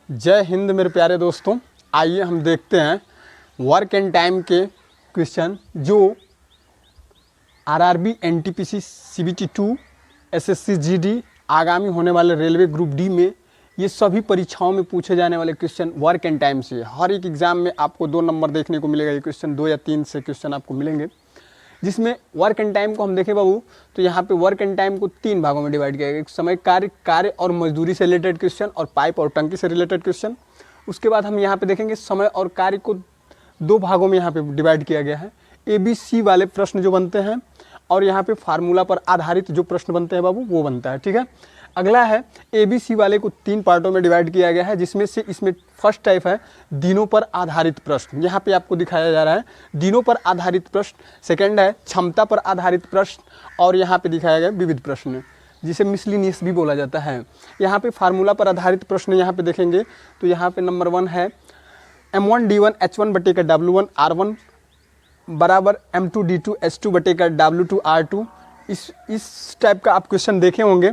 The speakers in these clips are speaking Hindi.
जय हिंद मेरे प्यारे दोस्तों। आइए हम देखते हैं वर्क एंड टाइम के क्वेश्चन जो RRB, NTPC, CBT 2, SSC GD, आगामी होने वाले रेलवे ग्रुप डी में ये सभी परीक्षाओं में पूछे जाने वाले क्वेश्चन वर्क एंड टाइम से। हर एक एग्जाम में आपको 2 नंबर देखने को मिलेगा। ये क्वेश्चन 2 या 3 से क्वेश्चन आपको मिलेंगे, जिसमें वर्क एंड टाइम को हम देखें बाबू तो यहाँ पे वर्क एंड टाइम को 3 भागों में डिवाइड किया गया। एक समय कार्य और मजदूरी से रिलेटेड क्वेश्चन और पाइप और टंकी से रिलेटेड क्वेश्चन। उसके बाद हम यहाँ पे देखेंगे समय और कार्य को 2 भागों में यहाँ पे डिवाइड किया गया है। ABC वाले प्रश्न जो बनते हैं और यहाँ पे फार्मूला पर आधारित जो प्रश्न बनते हैं बाबू वो बनता है। ठीक है, अगला है ABC वाले को 3 पार्टों में डिवाइड किया गया है, जिसमें से इसमें फर्स्ट टाइप है दिनों पर आधारित प्रश्न। यहाँ पे आपको दिखाया जा रहा है दिनों पर आधारित प्रश्न। सेकंड है क्षमता पर आधारित प्रश्न और यहाँ पे दिखाया गया विविध प्रश्न, जिसे मिसलिनियस भी बोला जाता है। यहाँ पे फार्मूला पर आधारित प्रश्न यहाँ पे देखेंगे तो यहाँ पे नंबर 1 है M1 D1 H1 बटे का W1 R1 बराबर M2 D2 H2 बटे का W2 R2। इस टाइप का आप क्वेश्चन देखे होंगे।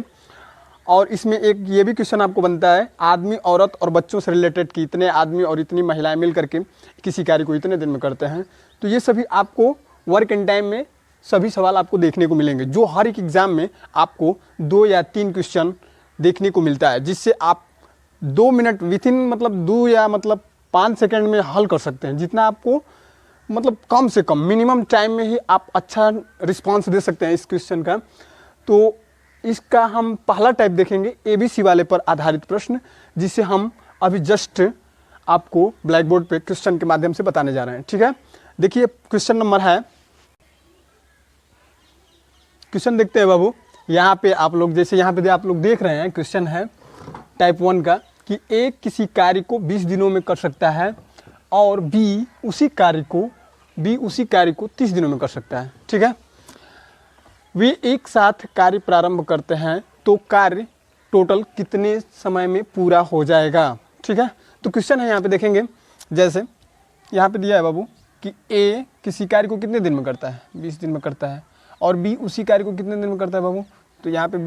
और इसमें एक ये भी क्वेश्चन आपको बनता है आदमी, औरत और बच्चों से रिलेटेड कि इतने आदमी और इतनी महिलाएं मिल करके किसी कार्य को इतने दिन में करते हैं। तो ये सभी आपको वर्क एंड टाइम में सभी सवाल आपको देखने को मिलेंगे, जो हर एक एग्जाम में आपको 2 या 3 क्वेश्चन देखने को मिलता है, जिससे आप 2 मिनट विथिन 2 या 5 सेकेंड में हल कर सकते हैं। जितना आपको कम से कम मिनिमम टाइम में ही आप अच्छा रिस्पांस दे सकते हैं इस क्वेश्चन का। तो इसका हम पहला टाइप देखेंगे ABC वाले पर आधारित प्रश्न, जिसे हम अभी जस्ट आपको ब्लैक बोर्ड पे क्वेश्चन के माध्यम से बताने जा रहे हैं। ठीक है, देखिए क्वेश्चन नंबर है, क्वेश्चन देखते हैं बाबू। यहाँ पे आप लोग जैसे यहाँ पे आप लोग देख रहे हैं क्वेश्चन है टाइप 1 का कि A किसी कार्य को 20 दिनों में कर सकता है और B उसी कार्य को 30 दिनों में कर सकता है। ठीक है, वे एक साथ कार्य प्रारंभ करते हैं तो कार्य टोटल कितने समय में पूरा हो जाएगा। ठीक है, तो क्वेश्चन है यहाँ पे देखेंगे, जैसे यहाँ पे दिया है बाबू कि A किसी कार्य को कितने दिन में करता है, 20 दिन में करता है, और B उसी कार्य को कितने दिन में करता है बाबू। तो यहाँ पे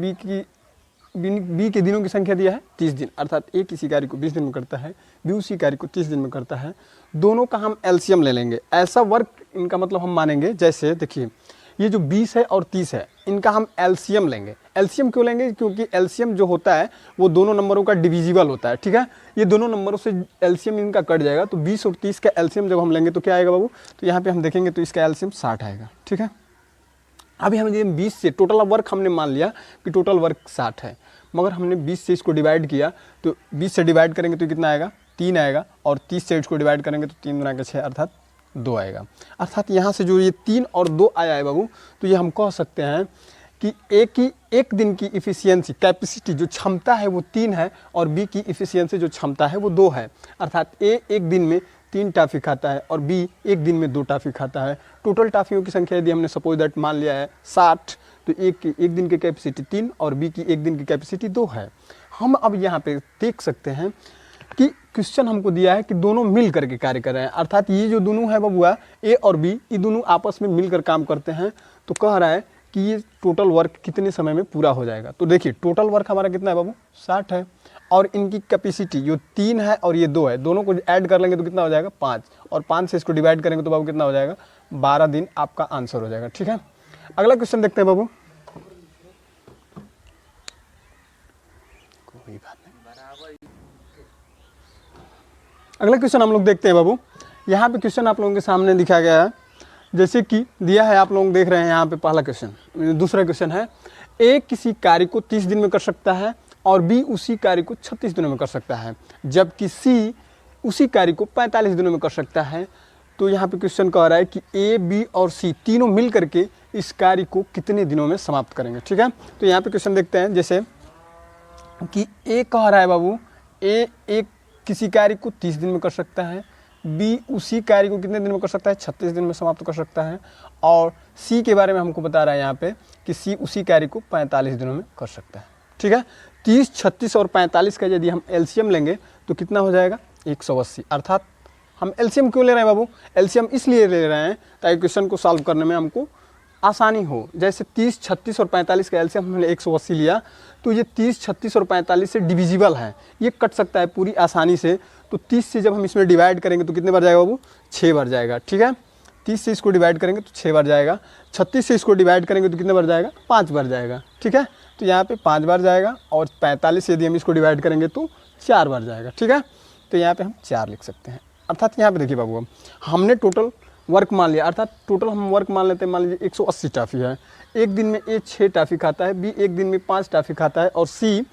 B के दिनों की संख्या दिया है 30 दिन, अर्थात A किसी कार्य को 20 दिन में करता है, B उसी कार्य को 30 दिन में करता है। दोनों का हम एलसीएम ले लेंगे। ऐसा वर्क इनका हम मानेंगे, जैसे देखिए ये जो 20 है और 30 है, इनका हम एलसीएम लेंगे। एलसीएम क्यों लेंगे? क्योंकि एलसीएम जो होता है वो दोनों नंबरों का डिविजिबल होता है। ठीक है, ये दोनों नंबरों से एलसीएम इनका कट जाएगा। तो 20 और 30 का एलसीएम जब हम लेंगे तो क्या आएगा बाबू, तो यहाँ पे हम देखेंगे तो इसका एलसीएम 60 आएगा। ठीक है, अभी हम ये 20 से टोटल वर्क हमने मान लिया कि टोटल वर्क 60 है, मगर हमने 20 से इसको डिवाइड किया, तो 20 से डिवाइड करेंगे तो कितना आएगा, 3 आएगा, और 30 से इसको डिवाइड करेंगे तो 3 गुना के 6 अर्थात 2 आएगा। अर्थात यहाँ से जो ये 3 और 2 आया है बाबू, तो ये हम कह सकते हैं कि एक दिन की इफ़िशियंसी कैपेसिटी जो क्षमता है वो 3 है और B की इफ़िशियंसी जो क्षमता है वो 2 है। अर्थात A एक दिन में 3 टाफ़ी खाता है और B एक दिन में 2 टाफ़ी खाता है। टोटल टाफ़ियों की संख्या यदि हमने सपोज दैट मान लिया है 60, तो एक दिन की कैपेसिटी 3 और B की एक दिन की कैपेसिटी 2 है। हम अब यहाँ पे देख सकते हैं कि क्वेश्चन हमको दिया है कि दोनों मिल करके कार्य कर रहे हैं, अर्थात ये जो दोनों है बबुआ A और B, ये दोनों आपस में मिलकर काम करते हैं। तो कह रहा है कि ये टोटल वर्क कितने समय में पूरा हो जाएगा। तो देखिए टोटल वर्क हमारा कितना है बाबू, 60 है, और इनकी कैपेसिटी जो 3 है और ये 2 है, दोनों को ऐड कर लेंगे तो कितना हो जाएगा, 5, और 5 से इसको डिवाइड करेंगे तो बाबू कितना हो जाएगा, 12 दिन आपका आंसर हो जाएगा। ठीक है, अगला क्वेश्चन देखते हैं बाबू। कोई बात नहीं, अगला क्वेश्चन हम लोग देखते हैं बाबू। यहाँ पे क्वेश्चन आप लोगों के सामने दिखा गया है, जैसे कि दिया है, आप लोग देख रहे हैं यहाँ पे पहला क्वेश्चन। दूसरा क्वेश्चन है A किसी कार्य को 30 दिन में कर सकता है और B उसी कार्य को 36 दिनों में कर सकता है, जबकि C उसी कार्य को 45 दिनों में कर सकता है। तो यहाँ पे क्वेश्चन कह रहा है कि A, B और C तीनों मिल करके इस कार्य को कितने दिनों में समाप्त करेंगे। ठीक है, तो यहाँ पे क्वेश्चन देखते हैं, जैसे कि A कह रहा है बाबू A किसी कार्य को 30 दिन में कर सकता है, B उसी कार्य को कितने दिन में कर सकता है, 36 दिन में समाप्त कर सकता है, और C के बारे में हमको बता रहा है यहाँ पे कि C उसी कार्य को 45 दिनों में कर सकता है। ठीक है, 30, 36 और 45 का यदि हम एलसीएम लेंगे तो कितना हो जाएगा, 180। अर्थात हम एलसीएम क्यों ले रहे हैं बाबू, एलसीएम इसलिए ले रहे हैं ताकि क्वेश्चन को सॉल्व करने में हमको आसानी हो। जैसे 30, 36 और 45 का एलसीएम हमने 180 लिया, तो ये 30, 36 और 45 से डिविजिबल है, ये कट सकता है पूरी आसानी से। तो 30 से जब हम इसमें डिवाइड करेंगे तो कितने बार जाएगा बाबू? 6 बार जाएगा। ठीक है, 30 से इसको डिवाइड करेंगे तो 6 बार जाएगा। 36 से इसको डिवाइड करेंगे तो कितने बार जाएगा? 5 बार जाएगा। ठीक है, तो यहाँ पे 5 बार जाएगा। और 45 से यदि हम इसको डिवाइड करेंगे तो 4 बार जाएगा। ठीक है, तो यहाँ पे हम 4 लिख सकते हैं। अर्थात यहाँ पे देखिए बाबू, हमने टोटल वर्क मान लिया, अर्थात टोटल हम वर्क मान लेते हैं। मान लीजिए 180 टाफ़ी है, एक दिन में ए 6 टाफ़ी खाता है, बी एक दिन में 5 टाफ़ी खाता है और सी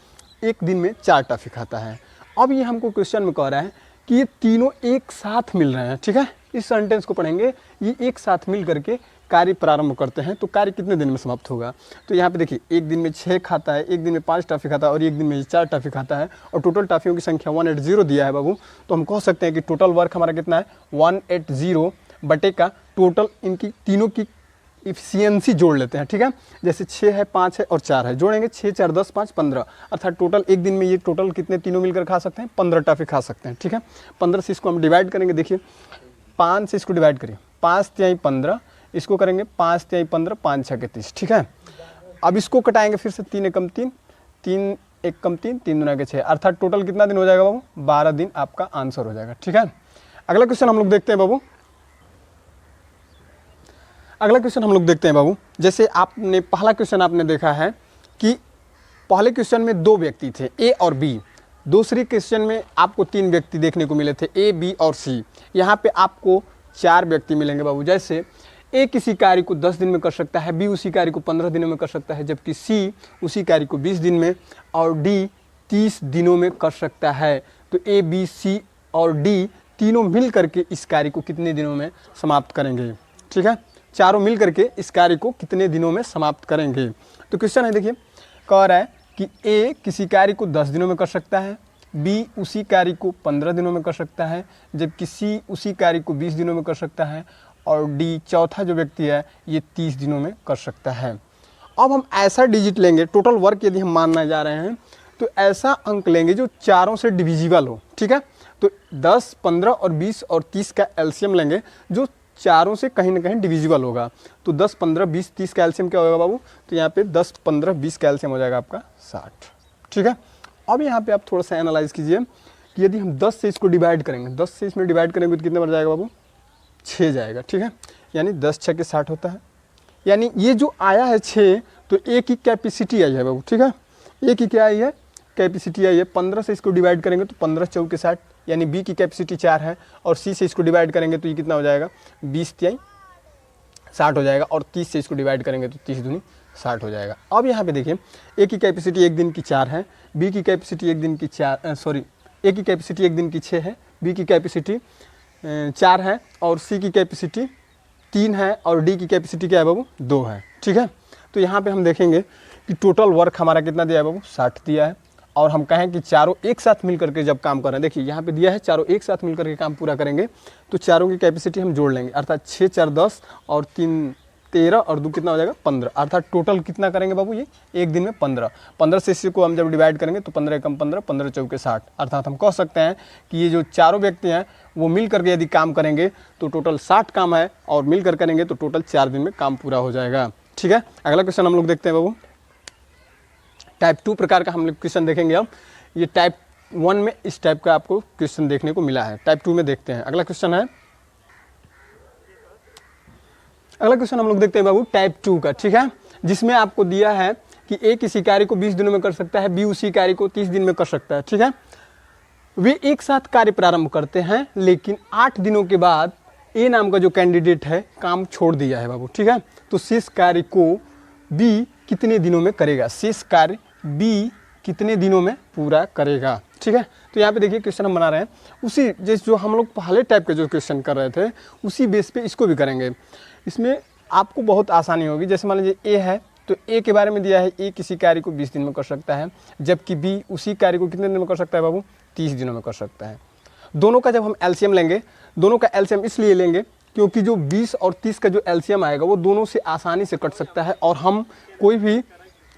एक दिन में 4 टाफ़ी खाता है। अब ये हमको क्वेश्चन में कह रहा है कि ये तीनों एक साथ मिल रहे हैं। ठीक है, इस सेंटेंस को पढ़ेंगे, ये एक साथ मिल करके कार्य प्रारंभ करते हैं, तो कार्य कितने दिन में समाप्त होगा? तो यहाँ पे देखिए, एक दिन में 6 खाता है, एक दिन में 5 टाफ़ी खाता है और एक दिन में 4 टाफ़ी खाता है, और टोटल टाफ़ियों की संख्या 180 दिया है बाबू। तो हम कह सकते हैं कि टोटल वर्क हमारा कितना है? 180 बटे का टोटल इनकी तीनों की इफिशियंसी जोड़ लेते हैं। ठीक है, जैसे 6 है, 5 है और 4 है, जोड़ेंगे 6, 4, 10, 5, 15, अर्थात टोटल एक दिन में ये टोटल कितने तीनों मिलकर खा सकते हैं? 15 टाफ़ी खा सकते हैं। ठीक है, 15 से इसको हम डिवाइड करेंगे। देखिए, 5 से इसको डिवाइड करिए, 5 तिहाई 15, इसको करेंगे 5 तिहाई 15, 5 6 30। ठीक है, अब इसको कटाएंगे फिर से, 3 एकम 3, 3 एकम 3, 3 दूना के 6, अर्थात टोटल कितना दिन हो जाएगा बाबू? 12 दिन आपका आंसर हो जाएगा। ठीक है, अगला क्वेश्चन हम लोग देखते हैं बाबू। अगला क्वेश्चन हम लोग देखते हैं बाबू। जैसे आपने पहला क्वेश्चन आपने देखा है कि पहले क्वेश्चन में 2 व्यक्ति थे, ए और बी। दूसरी क्वेश्चन में आपको 3 व्यक्ति देखने को मिले थे, ए, बी और सी। यहाँ पे आपको 4 व्यक्ति मिलेंगे बाबू। जैसे ए किसी कार्य को 10 दिन में कर सकता है, बी उसी कार्य को 15 दिनों में कर सकता है, जबकि सी उसी कार्य को 20 दिन में और डी 30 दिनों में कर सकता है। तो ए, बी, सी और डी तीनों मिल करके इस कार्य को कितने दिनों में समाप्त करेंगे? ठीक है, चारों मिल करके इस कार्य को कितने दिनों में समाप्त करेंगे? तो क्वेश्चन है, देखिए, कह रहा है कि ए किसी कार्य को 10 दिनों में कर सकता है, बी उसी कार्य को 15 दिनों में कर सकता है, जबकि सी उसी कार्य को 20 दिनों में कर सकता है, और डी चौथा जो व्यक्ति है ये 30 दिनों में कर सकता है। अब हम ऐसा डिजिट लेंगे, टोटल वर्क यदि हम मानना जा रहे हैं तो ऐसा अंक लेंगे जो चारों से डिविजिबल हो। ठीक है, तो 10, 15 और 20 और 30 का एलसीएम लेंगे जो चारों से कहीं ना कहीं डिविजिबल होगा। तो 10, 15, 20, 30 का एलसीएम क्या होगा बाबू? तो यहाँ पे 10, 15, 20 का एलसीएम हो जाएगा आपका 60। ठीक है, अब यहाँ पे आप थोड़ा सा एनालाइज कीजिए कि यदि हम 10 से इसको डिवाइड करेंगे, 10 से इसमें डिवाइड करेंगे तो कितने बार जाएगा बाबू? 6 जाएगा। ठीक है, यानी 10 6 के 60 होता है। यानी ये जो आया है 6, तो ए की कैपेसिटी आई है बाबू। ठीक है, ए की क्या आई है? कैपेसिटी आई है। 15 से इसको डिवाइड करेंगे तो 15 4 के 60, यानी बी की कैपेसिटी 4 है, और सी से इसको डिवाइड करेंगे तो ये कितना हो जाएगा? 20 तिहाई 60 हो जाएगा, और 30 से इसको डिवाइड करेंगे तो 30 दूनी 60 हो जाएगा। अब यहाँ पे देखिए, ए की कैपेसिटी एक दिन की 4 है, बी की कैपेसिटी एक दिन की 4 ए की कैपेसिटी एक दिन की 6 है, बी की कैपेसिटी 4 है, और सी की कैपेसिटी 3 है, और डी की कैपेसिटी क्या है बाबू? 2 है। ठीक है, तो यहाँ पे हम देखेंगे कि टोटल वर्क हमारा कितना दिया है बाबू? 60 दिया है। और हम कहें कि चारों एक साथ मिल करके जब काम कर रहे हैं, देखिए यहाँ पे दिया है चारों एक साथ मिल करके काम पूरा करेंगे, तो चारों की कैपेसिटी हम जोड़ लेंगे, अर्थात 6 4 10 और 3 13 और 2 कितना हो जाएगा? 15, अर्थात टोटल कितना करेंगे बाबू? ये एक दिन में 15। 15 से इसी को हम जब डिवाइड करेंगे तो 15 एकम 15, 15 4 के 60, अर्थात हम कह सकते हैं कि ये जो चारों व्यक्ति हैं वो मिल करके यदि काम करेंगे तो टोटल 60 काम है, और मिलकर करेंगे तो टोटल 4 दिन में काम पूरा हो जाएगा। ठीक है, अगला क्वेश्चन हम लोग देखते हैं बाबू। टाइप 2 प्रकार का हम लोग क्वेश्चन देखेंगे। अब ये टाइप 1 में इस टाइप का आपको क्वेश्चन देखने को मिला है, टाइप 2 में देखते हैं। अगला क्वेश्चन है, अगला क्वेश्चन हम लोग देखते हैं बाबू टाइप 2 का। ठीक है, जिसमें आपको दिया है कि ए किसी कार्य को 20 दिनों में कर सकता है, बी उसी कार्य को 30 दिन में कर सकता है। ठीक है, वे एक साथ कार्य प्रारंभ करते हैं, लेकिन 8 दिनों के बाद ए नाम का जो कैंडिडेट है काम छोड़ दिया है बाबू। ठीक है, तो शेष कार्य को बी कितने दिनों में करेगा? शेष कार्य बी कितने दिनों में पूरा करेगा? ठीक है, तो यहाँ पे देखिए क्वेश्चन हम बना रहे हैं उसी जैसे जो हम लोग पहले टाइप के जो क्वेश्चन कर रहे थे उसी बेस पे इसको भी करेंगे। इसमें आपको बहुत आसानी होगी। जैसे मान लीजिए ए है, तो ए के बारे में दिया है ए किसी कार्य को 20 दिन में कर सकता है, जबकि बी उसी कार्य को कितने दिन में कर सकता है बाबू? 30 दिनों में कर सकता है। दोनों का जब हम एलसीएम लेंगे, दोनों का एलसीएम इसलिए लेंगे क्योंकि जो 20 और 30 का जो एलसीएम आएगा वो दोनों से आसानी से कट सकता है, और हम कोई भी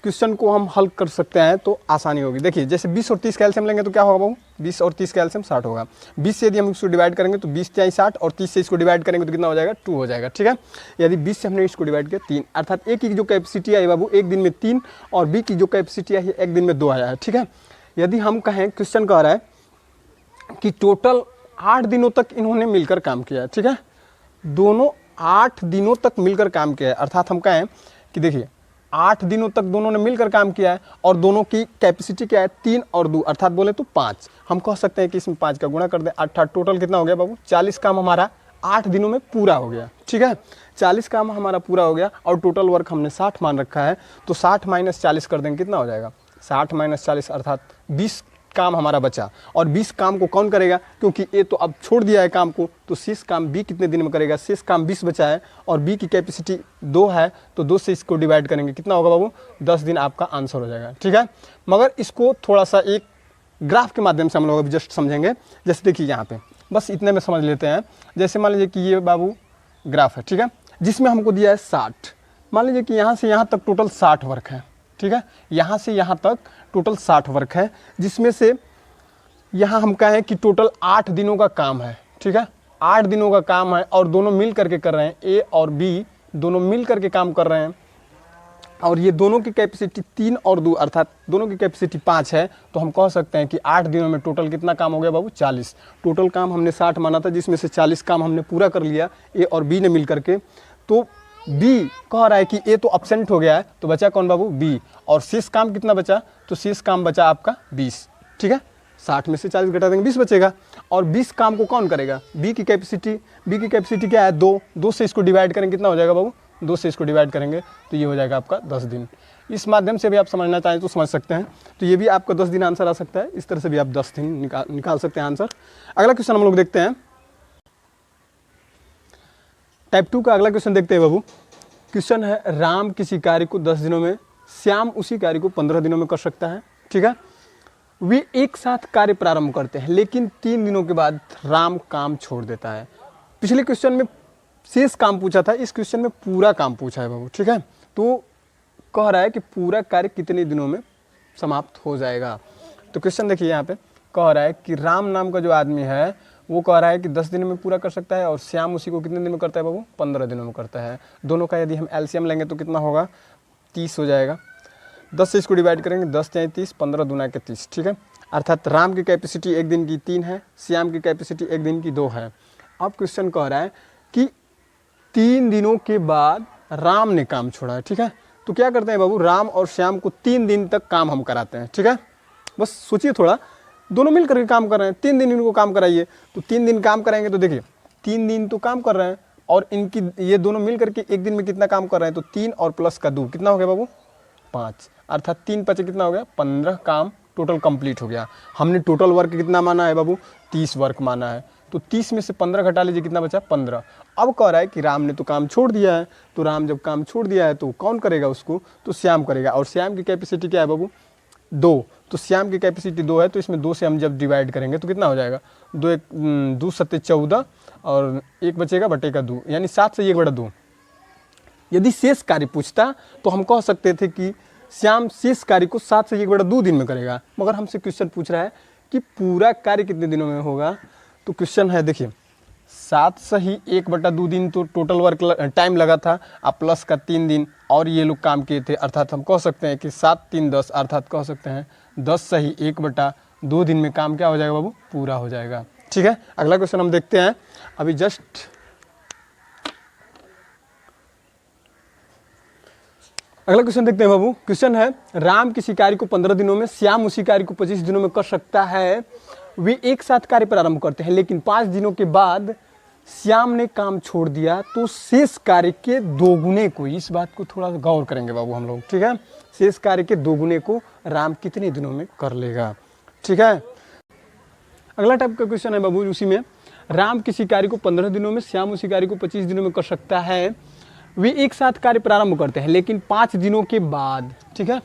क्वेश्चन को हम हल कर सकते हैं तो आसानी होगी। देखिए जैसे 20 और 30 का एलसीएम लेंगे तो क्या होगा बाबू, 20 और 30 का एलसीएम 60 होगा। 20 से यदि हम इसको डिवाइड करेंगे तो 20 × 60 और 30 से इसको डिवाइड करेंगे तो कितना हो जाएगा, 2 हो जाएगा। ठीक है, यदि 20 से हमने इसको डिवाइड किया 3, अर्थात ए की जो कैपेसिटी आई बाबू एक दिन में 3 और बी की जो कैपेसिटी आई है एक दिन में 2 आया है। ठीक है, यदि हम कहें क्वेश्चन कह रहा है कि टोटल 8 दिनों तक इन्होंने मिलकर काम किया है। ठीक है, दोनों 8 दिनों तक मिलकर काम किया है, अर्थात हम कहें कि देखिए 8 दिनों तक दोनों ने मिलकर काम किया है और दोनों की कैपेसिटी क्या है, 3 और 2 अर्थात बोले तो 5। हम कह सकते हैं कि इसमें 5 का गुणा कर दें, अर्थात टोटल कितना हो गया बाबू, 40 काम हमारा 8 दिनों में पूरा हो गया। ठीक है, 40 काम हमारा पूरा हो गया और टोटल वर्क हमने 60 मान रखा है, तो 60 - 40 कर देंगे कितना हो जाएगा, 60 - 40 अर्थात 20 काम हमारा बचा। और 20 काम को कौन करेगा, क्योंकि ए तो अब छोड़ दिया है काम को, तो शेष काम बी कितने दिन में करेगा, शेष काम 20 बचा है और बी की कैपेसिटी 2 है, तो 2 से इसको डिवाइड करेंगे कितना होगा बाबू, 10 दिन आपका आंसर हो जाएगा। ठीक है, मगर इसको थोड़ा सा एक ग्राफ के माध्यम से हम लोग अभी जस्ट समझेंगे। जैसे देखिए यहाँ पे बस इतने में समझ लेते हैं। जैसे मान लीजिए कि ये बाबू ग्राफ है, ठीक है, जिसमें हमको दिया है 60। मान लीजिए कि यहाँ से यहाँ तक टोटल 60 वर्क है। ठीक है, यहाँ से यहाँ तक टोटल 60 वर्क है, जिसमें से यहाँ हम कहें कि टोटल 8 दिनों का काम है। ठीक है, 8 दिनों का काम है और दोनों मिल करके कर रहे हैं, ए और बी दोनों मिल करके काम कर रहे हैं और ये दोनों की कैपेसिटी 3 और 2 अर्थात दोनों की कैपेसिटी 5 है। तो हम कह सकते हैं कि 8 दिनों में टोटल कितना काम हो गया बाबू, 40। टोटल काम हमने 60 माना था, जिसमें से 40 काम हमने पूरा कर लिया ए और बी ने मिल करके। तो बी कह रहा है कि ए तो अब्सेंट हो गया है, तो बचा कौन बाबू, बी। और शेष काम कितना बचा, तो शेष काम बचा आपका 20। ठीक है, 60 में से 40 घटा देंगे 20 बचेगा और 20 काम को कौन करेगा, बी की कैपेसिटी क्या है, 2 से इसको डिवाइड करेंगे कितना हो जाएगा बाबू, 2 से इसको डिवाइड करेंगे तो ये हो जाएगा आपका 10 दिन। इस माध्यम से भी आप समझना चाहें तो समझ सकते हैं। तो ये भी आपका 10 दिन आंसर आ सकता है, इस तरह से भी आप 10 दिन निकाल सकते हैं आंसर। अगला क्वेश्चन हम लोग देखते हैं, टाइप 2 का अगला क्वेश्चन देखते हैं बाबू। क्वेश्चन है, राम किसी कार्य को 10 दिनों में, श्याम उसी कार्य को 15 दिनों में कर सकता है। ठीक है, वे एक साथ कार्य प्रारंभ करते हैं लेकिन 3 दिनों के बाद राम काम छोड़ देता है। पिछले क्वेश्चन में शेष काम पूछा था, इस क्वेश्चन में पूरा काम पूछा है बाबू। ठीक है, तो कह रहा है कि पूरा कार्य कितने दिनों में समाप्त हो जाएगा। तो क्वेश्चन देखिए यहाँ पे कह रहा है कि राम नाम का जो आदमी है वो कह रहा है कि 10 दिन में पूरा कर सकता है और श्याम उसी को कितने दिन में करता है बाबू, 15 दिनों में करता है। दोनों का यदि हम एलसीएम लेंगे तो कितना होगा, 30 हो जाएगा। 10 से इसको डिवाइड करेंगे, 10 × 30, 15 दूना के 30। ठीक है, अर्थात राम की कैपेसिटी एक दिन की 3 है, श्याम की कैपेसिटी एक दिन की 2 है। अब क्वेश्चन कह रहा है कि 3 दिनों के बाद राम ने काम छोड़ा है। ठीक है, तो क्या करते हैं बाबू, राम और श्याम को 3 दिन तक काम हम कराते हैं। ठीक है, बस सोचिए थोड़ा, दोनों मिल करके काम कर रहे हैं, 3 दिन इनको काम कराइए। तो 3 दिन काम कराएंगे तो देखिए 3 दिन तो काम कर रहे हैं और इनकी ये दोनों मिल करके एक दिन में कितना काम कर रहे हैं, तो 3 और प्लस का 2 कितना हो गया बाबू, 5। अर्थात 3 × 5 कितना हो गया, 15 काम टोटल कंप्लीट हो गया। हमने टोटल वर्क कितना माना है बाबू, 30 वर्क माना है, तो 30 में से 15 घटा लीजिए कितना बचा, 15। अब कह रहा है कि राम ने तो काम छोड़ दिया है, तो राम जब काम छोड़ दिया है तो कौन करेगा उसको, तो श्याम करेगा। और श्याम की कैपेसिटी क्या है बाबू, 2। तो श्याम की कैपेसिटी 2 है, तो इसमें 2 से हम जब डिवाइड करेंगे तो कितना हो जाएगा, 2 7 14 और 1 बचेगा बटे का 2, यानी 7 से 1/2। यदि शेष कार्य पूछता तो हम कह सकते थे कि श्याम शेष कार्य को 7 से 1/2 दिन में करेगा, मगर हमसे क्वेश्चन पूछ रहा है कि पूरा कार्य कितने दिनों में होगा। तो क्वेश्चन है देखिए, 7 से ही 1/2 दिन तो टोटल वर्क टाइम लगा था, अब प्लस का 3 दिन और ये लोग काम किए थे, अर्थात हम कह सकते हैं कि 7 3 10, अर्थात कह सकते हैं 10 से ही 1/2 दिन में काम क्या हो जाएगा बाबू, पूरा हो जाएगा। ठीक है, अगला क्वेश्चन हम देखते हैं अभी जस्ट। अगला क्वेश्चन देखते हैं बाबू। क्वेश्चन है, राम किसी कार्य को 15 दिनों में, श्याम उसी कार्य को 25 दिनों में कर सकता है। वे एक साथ कार्य प्रारंभ करते हैं लेकिन 5 दिनों के बाद श्याम ने काम छोड़ दिया, तो शेष कार्य के 2 गुने को, इस बात को थोड़ा गौर करेंगे बाबू हम लोग। ठीक है, शेष कार्य के 2 गुने को राम कितने दिनों में कर लेगा। ठीक है, अगला टाइप का क्वेश्चन है बाबू, उसी में राम किसी कार्य को 15 दिनों में, श्याम उसी कार्य को 25 दिनों में कर सकता है। वे एक साथ कार्य प्रारंभ करते हैं लेकिन 5 दिनों के बाद, ठीक है,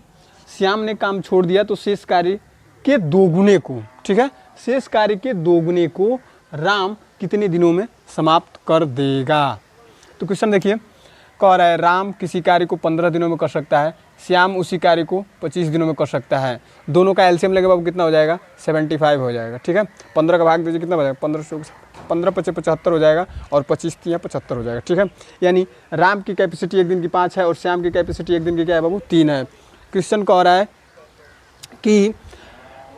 श्याम ने काम छोड़ दिया, तो शेष कार्य के 2 गुने को, ठीक है, शेष कार्य के 2 गुने को राम कितने दिनों में समाप्त कर देगा। तो क्वेश्चन देखिए, कह रहा है राम किसी कार्य को 15 दिनों में कर सकता है श्याम उसी कार्य को 25 दिनों में कर सकता है। दोनों का एलसीएम लेंगे बाबू कितना हो जाएगा 75 हो जाएगा। ठीक है, 15 का भाग दीजिए कितना हो जाएगा 15 पचे 75 हो जाएगा और 25 3 75 हो जाएगा। ठीक है, यानी राम की कैपेसिटी एक दिन की 5 है और श्याम की कैपेसिटी एक दिन की क्या है बाबू 3 है। क्वेश्चन कह रहा है कि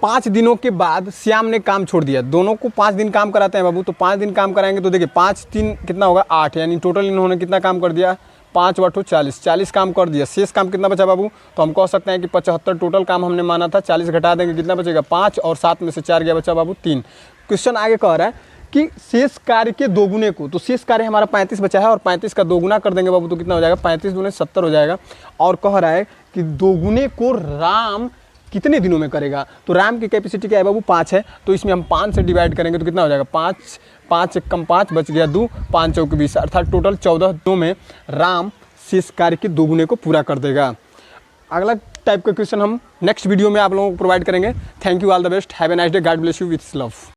5 दिनों के बाद श्याम ने काम छोड़ दिया। दोनों को 5 दिन काम कराते हैं बाबू, तो 5 दिन काम कराएंगे तो देखिए 5 3 कितना होगा 8, यानी टोटल इन्होंने कितना काम कर दिया 5 8 40 काम कर दिया। शेष काम कितना बचा बाबू, तो हम कह सकते हैं कि 75 टोटल काम हमने माना था, 40 घटा देंगे कितना बचेगा 5 और 7 में से 4 गया बचा बाबू 3। क्वेश्चन आगे कह रहा है कि शेष कार्य के दोगुने को, तो शेष कार्य हमारा 35 बचा है और 35 का दोगुना कर देंगे बाबू तो कितना हो जाएगा 35 दूने 70 हो जाएगा। और कह रहा है कि दोगुने को राम कितने दिनों में करेगा, तो राम की कैपेसिटी क्या है बाबू 5 है, तो इसमें हम 5 से डिवाइड करेंगे तो कितना हो जाएगा 5 5 1 कम 5 बच गया 2 5 चौक 20, अर्थात टोटल 14 दिनों में राम शेष कार्य के दोगुने को पूरा कर देगा। अगला टाइप का क्वेश्चन हम नेक्स्ट वीडियो में आप लोगों को प्रोवाइड करेंगे। Thank you, all the best, have a nice day, God bless you with love.